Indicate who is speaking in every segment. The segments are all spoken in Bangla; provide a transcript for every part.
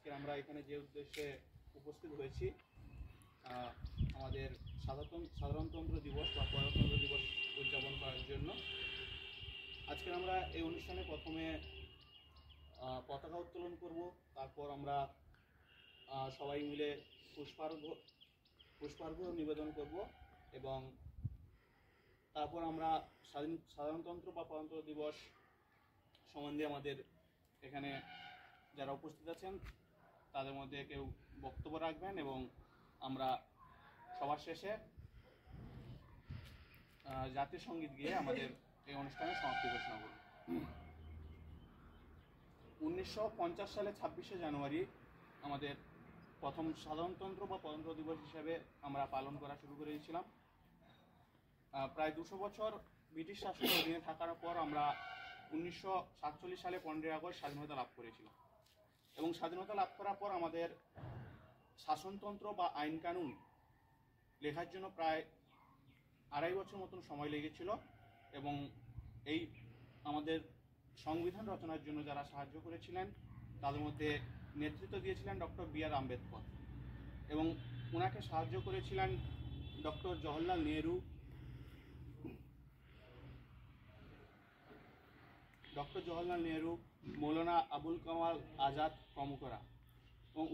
Speaker 1: আজকে আমরা এখানে যে উদ্দেশ্যে উপস্থিত হয়েছি আমাদের সাধারণতন্ত্র দিবস বা প্রজাতন্ত্র দিবস উদযাপন করার জন্য। আজকে আমরা এই অনুষ্ঠানে প্রথমে পতাকা উত্তোলন করব, তারপর আমরা সবাই মিলে পুষ্পার্ঘ্য নিবেদন করব এবং তারপর আমরা সাধারণতন্ত্র বা প্রজাতন্ত্র দিবস সম্বন্ধে আমাদের এখানে যারা উপস্থিত আছেন তাদের মধ্যে কেউ বক্তব্য রাখবেন এবং আমরা সবার শেষে জাতীয় সঙ্গীত গিয়ে আমাদের এই অনুষ্ঠানের সমাপ্তি ঘোষণা করব। 1950 সালে 26শে জানুয়ারি আমাদের প্রথম সাধারণতন্ত্র বা প্রজাতন্ত্র দিবস হিসেবে আমরা পালন করা শুরু করেছিলাম। প্রায় 200 বছর ব্রিটিশ শাসনের অধীনে থাকার পর আমরা 1947 সালে 15ই আগস্ট স্বাধীনতা লাভ করেছিলাম এবং স্বাধীনতা লাভ করার পর আমাদের শাসনতন্ত্র বা আইন কানুন লেখার জন্য প্রায় 2.5 বছর মতন সময় লেগেছিল এবং এই আমাদের সংবিধান রচনার জন্য যারা সাহায্য করেছিলেন তাদের মধ্যে নেতৃত্ব দিয়েছিলেন ডক্টর বি.আর. আম্বেদকর এবং ওনাকে সাহায্য করেছিলেন ডক্টর জওহরলাল নেহরু, মৌলানা আবুল কামাল আজাদ প্রমুখরা এবং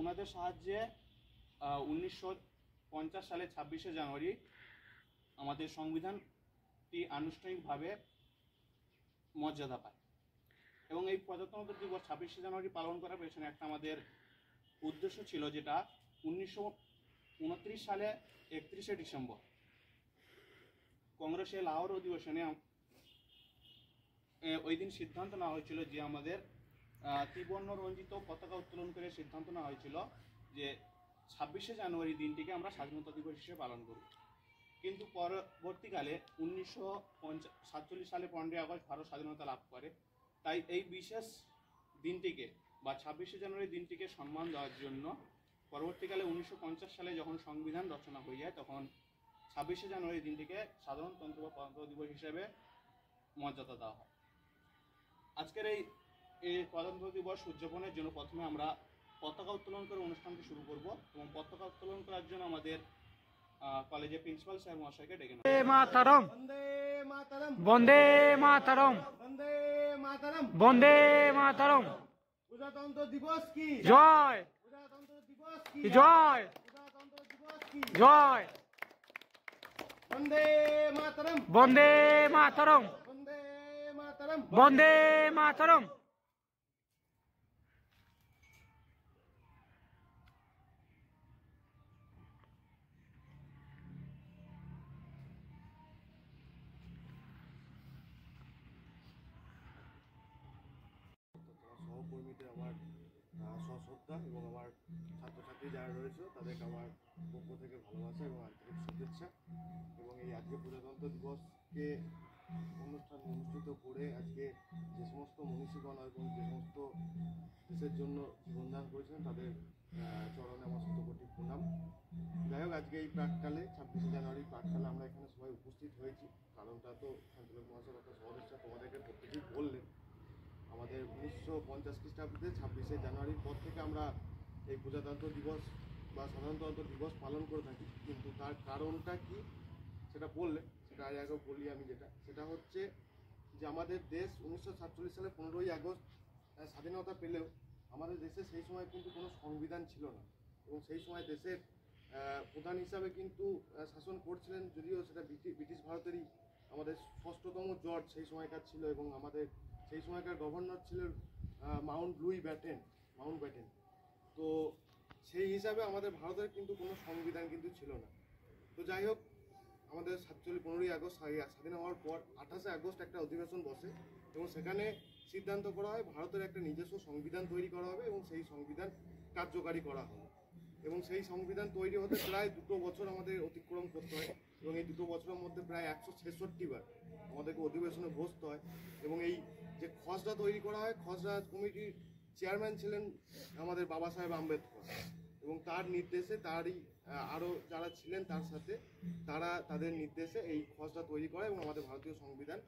Speaker 1: ওনাদের সাহায্যে 1950 সালে 26শে জানুয়ারি আমাদের সংবিধানটি আনুষ্ঠানিকভাবে মর্যাদা পায় এবং এই প্রজাতন্ত্র দিবস 26শে জানুয়ারি পালন করার পেছনে একটা আমাদের উদ্দেশ্য ছিল, যেটা 1929 সালে 31শে ডিসেম্বর কংগ্রেসের লাহোর অধিবেশনে ওই দিন সিদ্ধান্ত নেওয়া হয়েছিল যে আমাদের ত্রিবর্ণ রঞ্জিত পতাকা উত্তোলন করে সিদ্ধান্ত নেওয়া হয়েছিল যে 26শে জানুয়ারি দিনটিকে আমরা স্বাধীনতা দিবস হিসেবে পালন করব। কিন্তু পরবর্তীকালে 1947 সালে 15ই আগস্ট ভারত স্বাধীনতা লাভ করে, তাই এই বিশেষ দিনটিকে বা 26শে জানুয়ারি দিনটিকে সম্মান দেওয়ার জন্য পরবর্তীকালে 1950 সালে যখন সংবিধান রচনা হয়ে যায় তখন 26শে জানুয়ারি দিনটিকে সাধারণতন্ত্র বা প্রজাতন্ত্র দিবস হিসেবে মর্যাদা দেওয়া হয়। আজকের এই প্রজাতন্ত্র দিবস উদযাপনের জন্য প্রথমে আমরা পতাকা উত্তোলন করে অনুষ্ঠানটি শুরু করব এবং পতাকা উত্তোলন করার জন্য আমাদের কলেজের প্রিন্সিপাল স্যার মহাশয়কে ডেকে নেব।
Speaker 2: বন্দে মাতরম, বন্দে মাতরম,
Speaker 3: বন্দে মাতরম,
Speaker 2: বন্দে মাতরম।
Speaker 3: প্রজাতন্ত্র দিবস কি
Speaker 2: জয়,
Speaker 3: প্রজাতন্ত্র দিবস কি
Speaker 2: জয়,
Speaker 3: প্রজাতন্ত্র দিবস কি
Speaker 2: জয়।
Speaker 3: বন্দে মাতরম,
Speaker 2: বন্দে মাতরম,
Speaker 3: বন্দে মাতরম।
Speaker 2: বন্দে মাতরম।
Speaker 4: সহকর্মীদের আমার সশ্রদ্ধা এবং আমার ছাত্রছাত্রী যারা রয়েছে তাদেরকে আমার পক্ষ থেকে ভালোবাসা এবং আন্তরিক শুভেচ্ছা। এবং এই আজকে প্রজাতন্ত্র দিবসকে অনুষ্ঠিত করে আজকে যে সমস্ত মনীষীগণ এবং যে সমস্ত দেশের জন্য জীবনদান করেছেন তাদের চরণে আমার শতকোটি প্রণাম। যাই হোক, আজকে এই প্রাককালে 26শে জানুয়ারি প্রাককালে আমরা এখানে সবাই উপস্থিত হয়েছি, কারণটা তো শান্তিলাল মহাশয় ডক্টর সহদেশ তোমাদেরকে প্রত্যেকেই বললেন। আমাদের 1950 খ্রিস্টাব্দে 26শে জানুয়ারির পর থেকে আমরা এই প্রজাতন্ত্র দিবস বা সাধারণতন্ত্র দিবস পালন করে থাকি, কিন্তু তার কারণটা কি সেটা বললে সেটা আগে বলি আমি। সেটা হচ্ছে যে আমাদের দেশ 1947 সালে 15ই আগস্ট স্বাধীনতা পেলেও আমাদের দেশে সেই সময় কিন্তু কোনো সংবিধান ছিল না এবং সেই সময় দেশের প্রধান হিসাবে কিন্তু শাসন করছিলেন, যদিও সেটা ব্রিটিশ ভারতেরই আমাদের 6তম জর্জ সেই সময়কার ছিল এবং আমাদের সেই সময়কার গভর্নর ছিলেন মাউন্ট ব্যাটেন। তো সেই হিসাবে আমাদের ভারতের কিন্তু কোনো সংবিধান কিন্তু ছিল না। তো যাই হোক, আমাদের 15ই আগস্ট স্বাধীন হওয়ার পর 28শে আগস্ট একটা অধিবেশন বসে এবং সেখানে সিদ্ধান্ত করা হয় ভারতের একটা নিজস্ব সংবিধান তৈরি করা হবে এবং সেই সংবিধান কার্যকারী করা হবে। এবং সেই সংবিধান তৈরি হতে প্রায় 2 বছর আমাদের অতিক্রম করতে হয় এবং এই 2 বছরের মধ্যে প্রায় 166 বার আমাদেরকে অধিবেশনে বসতে হয়। এবং এই যে খসড়া তৈরি করা হয়, খসড়া কমিটির চেয়ারম্যান ছিলেন আমাদের বাবা সাহেব আম্বেদকর এবং তার নির্দেশে তারই আরও যারা ছিলেন তার সাথে তাদের নির্দেশে এই খসড়া তৈরি করা এবং আমাদের ভারতীয় সংবিধান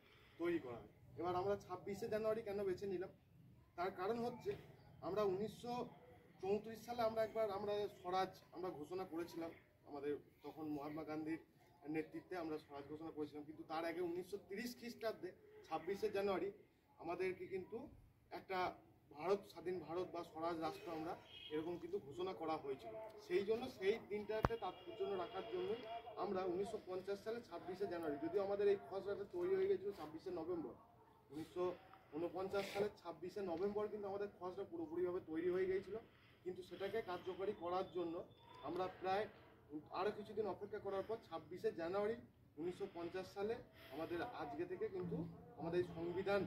Speaker 4: তৈরি করা হয়। এবার আমরা 26শে জানুয়ারি কেন বেছে নিলাম, তার কারণ হচ্ছে আমরা 34 সালে আমরা স্বরাজ ঘোষণা করেছিলাম। আমাদের তখন মহাত্মা গান্ধীর নেতৃত্বে আমরা স্বরাজ ঘোষণা করেছিলাম, কিন্তু তার আগে 1930 খ্রিস্টাব্দে 26শে জানুয়ারি আমাদেরকে কিন্তু একটা স্বাধীন ভারত বা স্বরাজ রাষ্ট্র আমরা এরকম কিন্তু ঘোষণা করা হয়েছিল। সেই জন্য সেই দিনটাকে তাৎপর্য রাখার জন্য আমরা 1950 সালে 26শে জানুয়ারি, যদিও আমাদের এই খসড়াটা তৈরি হয়ে গেছিল 26শে নভেম্বর, 1949 সালের 26শে নভেম্বর কিন্তু আমাদের খসড়া পুরোপুরিভাবে তৈরি হয়ে গিয়েছিল। কিন্তু সেটাকে কার্যকরী করার জন্য আমরা প্রায় আরও কিছুদিন অপেক্ষা করার পর 26শে জানুয়ারি 1950 সালে আমাদের আজকে থেকে কিন্তু আমাদের এই সংবিধান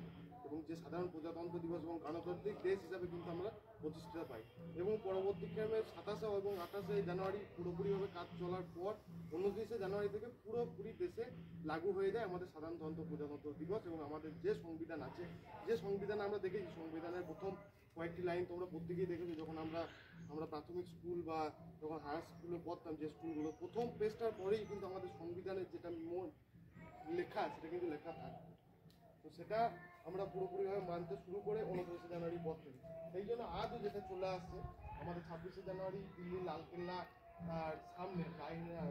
Speaker 4: এবং যে সাধারণ প্রজাতন্ত্র দিবস এবং গণতান্ত্রিক দেশ হিসাবে কিন্তু আমরা প্রতিষ্ঠা পাই। এবং পরবর্তীক্রমে 27শে এবং 28শে জানুয়ারি পুরোপুরিভাবে কাজ চলার পর 29শে জানুয়ারি থেকে পুরোপুরি দেশে লাগু হয়ে যায় আমাদের সাধারণতন্ত্র প্রজাতন্ত্র দিবস। এবং আমাদের যে সংবিধান আছে, যে সংবিধান আমরা দেখেছি, সংবিধানের প্রথম কয়েকটি লাইন তোমরা প্রত্যেকেই দেখেছো, যখন আমরা প্রাথমিক স্কুল বা যখন হায়ার স্কুলে পড়তাম, যে স্কুলগুলো প্রথম পেজটার পরেই কিন্তু আমাদের সংবিধানের যেটা লেখা সেটা কিন্তু লেখা থাকে। তো সেটা আমরা পুরোপুরিভাবে মানতে শুরু করে 29শে জানুয়ারি পর থেকে। সেই জন্য আজও যেটা চলে আসছে আমাদের 26শে জানুয়ারি দিল্লির লালকেল্লা আর সামনে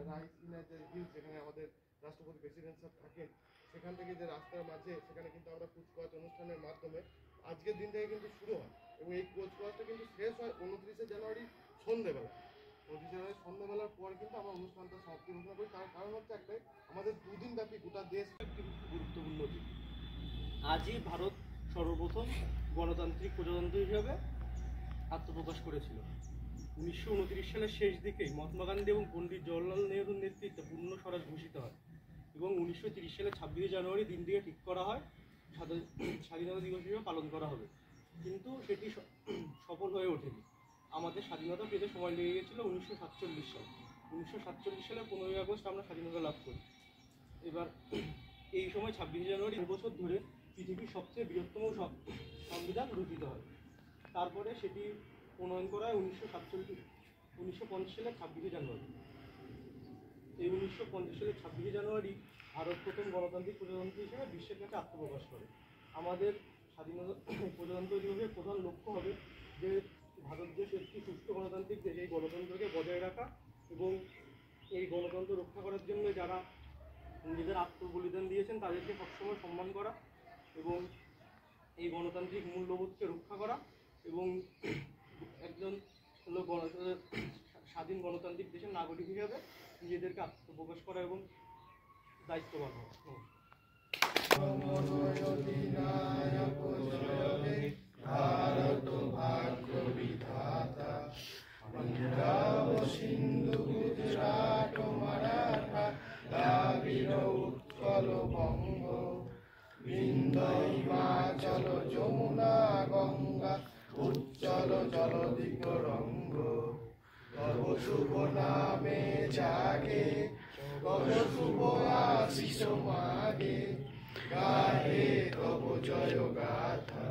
Speaker 4: রাইসিনা যে হিল, যেখানে আমাদের রাষ্ট্রপতি প্রেসিডেন্ট স্যার থাকেন, সেখান থেকে যে রাস্তার মাঝে সেখানে কিন্তু আমরা কুচকাওয়াজ অনুষ্ঠানের মাধ্যমে আজকের দিন থেকে কিন্তু শুরু হয়। এবং এই কুচকাওয়াজটা কিন্তু শেষ হয় 29শে জানুয়ারি সন্ধ্যেবেলা। 29শে জানুয়ারি সন্ধ্যেবেলার পর কিন্তু আমরা অনুষ্ঠানটা সমাপ্তি ঘোষণা করি। তার কারণ হচ্ছে একটাই, আমাদের দুদিন ব্যাপী গোটা দেশ
Speaker 5: গুরুত্বপূর্ণ দিন। আজই ভারত সর্বপ্রথম গণতান্ত্রিক প্রজাতন্ত্র হিসাবে আত্মপ্রকাশ করেছিল। 1929 সালের শেষ দিকেই মহাত্মা গান্ধী এবং পণ্ডিত জওহরলাল নেহরুর নেতৃত্বে পূর্ণ স্বরাজ ঘোষিত হয় এবং 1930 সালের 26শে জানুয়ারি দিনটিকে ঠিক করা হয় স্বাধীনতা দিবস হিসেবে পালন করা হবে। কিন্তু সেটি সফল হয়ে ওঠেনি। আমাদের স্বাধীনতা পেতে সময় লেগে গেছিলো 1947 সাল। 1947 সালের 15ই আগস্ট আমরা স্বাধীনতা লাভ করি। এবার এই সময় 26শে জানুয়ারি বছর ধরে পৃথিবীর সবচেয়ে বৃহত্তম সংবিধান রচিত হয়। তারপরে সেটি প্রণয়ন করা হয় 1950 সালের 26শে জানুয়ারি। এই 1950 সালের 26শে জানুয়ারি ভারত প্রথম গণতান্ত্রিক প্রজাতন্ত্র হিসেবে বিশ্বের কাছে আত্মপ্রকাশ করে। আমাদের স্বাধীনতা প্রজাতন্ত্র দিবসের প্রধান লক্ষ্য হবে যে ভারত দেশ একটি সুস্থ গণতান্ত্রিক দেশ, এই গণতন্ত্রকে বজায় রাখা এবং এই গণতন্ত্র রক্ষা করার জন্য যারা নিজেদের আত্মবলিদান দিয়েছেন তাদেরকে সবসময় সম্মান করা এবং এই গণতান্ত্রিক মূল্যবোধকে রক্ষা করা এবং একজন স্বাধীন গণতান্ত্রিক দেশের নাগরিক হিসাবে নিজেদেরকে আত্মপ্রকাশ করা এবং দায়িত্ববান হওয়া।
Speaker 3: সিন্ধু গুজরাট মারাঠা দ্রাবিড় উৎকল বঙ্গ বিন্ধ্য হিমাচল যমুনা গঙ্গা উজ্জ্বল জলদিগ রঙ্গ তব শুভ নামে জাগে তব শুভ আশিস মাগে গাহে তব জয় গাথা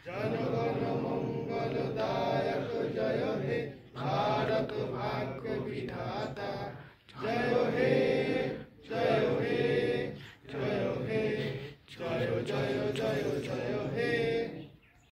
Speaker 3: জনগণ মঙ্গল দায়ক জয় হে भारत भाग्य विधाता जय हे